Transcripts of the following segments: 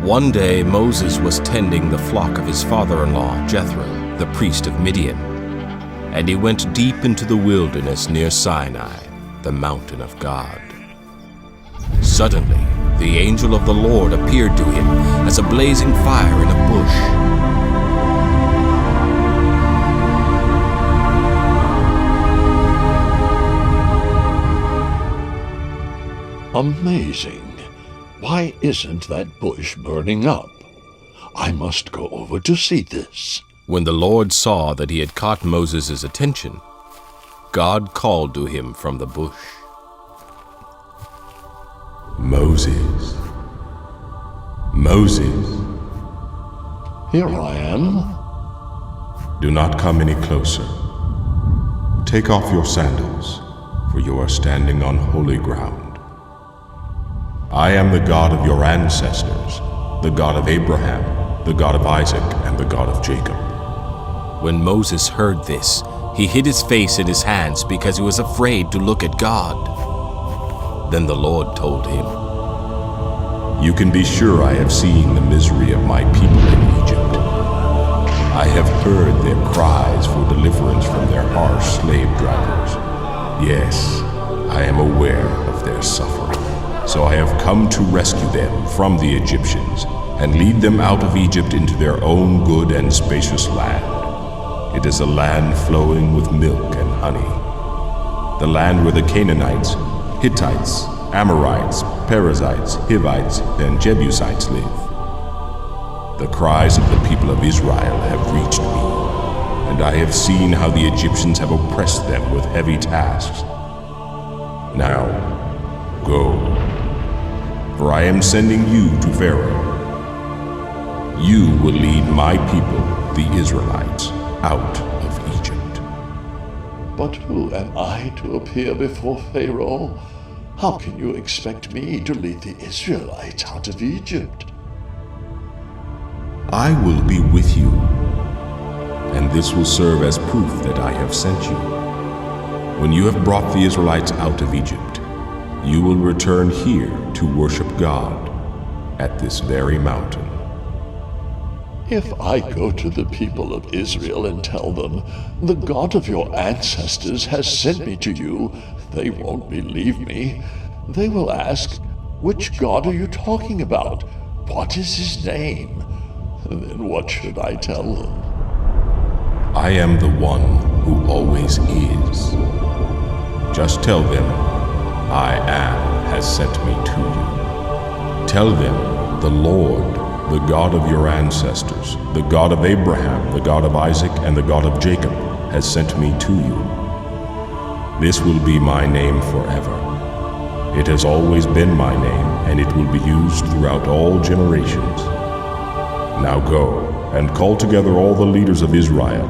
One day Moses was tending the flock of his father-in-law, Jethro, the priest of Midian, and he went deep into the wilderness near Sinai, the mountain of God. Suddenly, the angel of the Lord appeared to him as a blazing fire in a bush. Amazing. Why isn't that bush burning up? I must go over to see this. When the Lord saw that he had caught Moses' attention, God called to him from the bush. Moses. Moses. Here I am. Do not come any closer. Take off your sandals, for you are standing on holy ground. I am the God of your ancestors, the God of Abraham, the God of Isaac, and the God of Jacob. When Moses heard this, he hid his face in his hands because he was afraid to look at God. Then the Lord told him, You can be sure I have seen the misery of my people in Egypt. I have heard their cries for deliverance from their harsh slave drivers. Yes, I am aware of their suffering. So I have come to rescue them from the Egyptians and lead them out of Egypt into their own good and spacious land. It is a land flowing with milk and honey. The land where the Canaanites, Hittites, Amorites, Perizzites, Hivites, and Jebusites live. The cries of the people of Israel have reached me, and I have seen how the Egyptians have oppressed them with heavy tasks. Now, go. For I am sending you to Pharaoh. You will lead my people, the Israelites, out of Egypt. But who am I to appear before Pharaoh? How can you expect me to lead the Israelites out of Egypt? I will be with you, and this will serve as proof that I have sent you. When you have brought the Israelites out of Egypt, you will return here to worship God at this very mountain. If I go to the people of Israel and tell them, the God of your ancestors has sent me to you, they won't believe me. They will ask, which God are you talking about? What is his name? Then what should I tell them? I am the one who always is. Just tell them, I am has sent me to you. Tell them, the Lord, the God of your ancestors, the God of Abraham, the God of Isaac, and the God of Jacob, has sent me to you. This will be my name forever. It has always been my name, and it will be used throughout all generations. Now go, and call together all the leaders of Israel.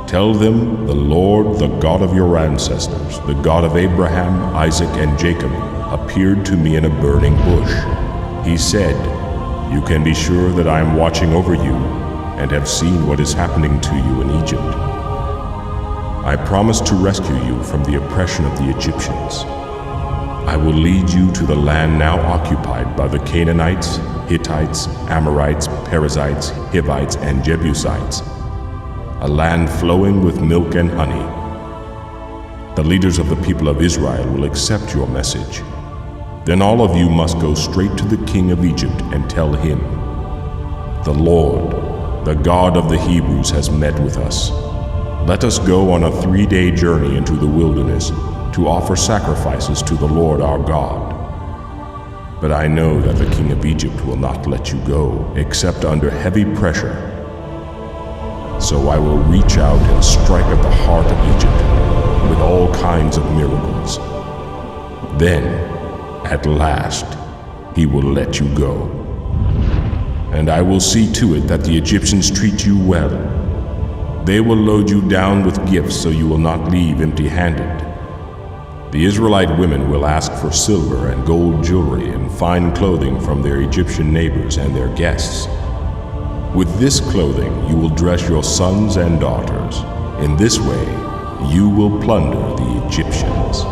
Tell them, the Lord, the God of your ancestors, the God of Abraham, Isaac, and Jacob, appeared to me in a burning bush. He said, You can be sure that I am watching over you, and have seen what is happening to you in Egypt. I promise to rescue you from the oppression of the Egyptians. I will lead you to the land now occupied by the Canaanites, Hittites, Amorites, Perizzites, Hivites, and Jebusites, a land flowing with milk and honey. The leaders of the people of Israel will accept your message. Then all of you must go straight to the king of Egypt and tell him, The Lord, the God of the Hebrews, has met with us. Let us go on a 3-day journey into the wilderness to offer sacrifices to the Lord our God. But I know that the king of Egypt will not let you go except under heavy pressure. So I will reach out and strike at the heart of Egypt with all kinds of miracles. Then, at last, he will let you go. And I will see to it that the Egyptians treat you well. They will load you down with gifts so you will not leave empty-handed. The Israelite women will ask for silver and gold jewelry and fine clothing from their Egyptian neighbors and their guests. With this clothing you will dress your sons and daughters. In this way, you will plunder the Egyptians.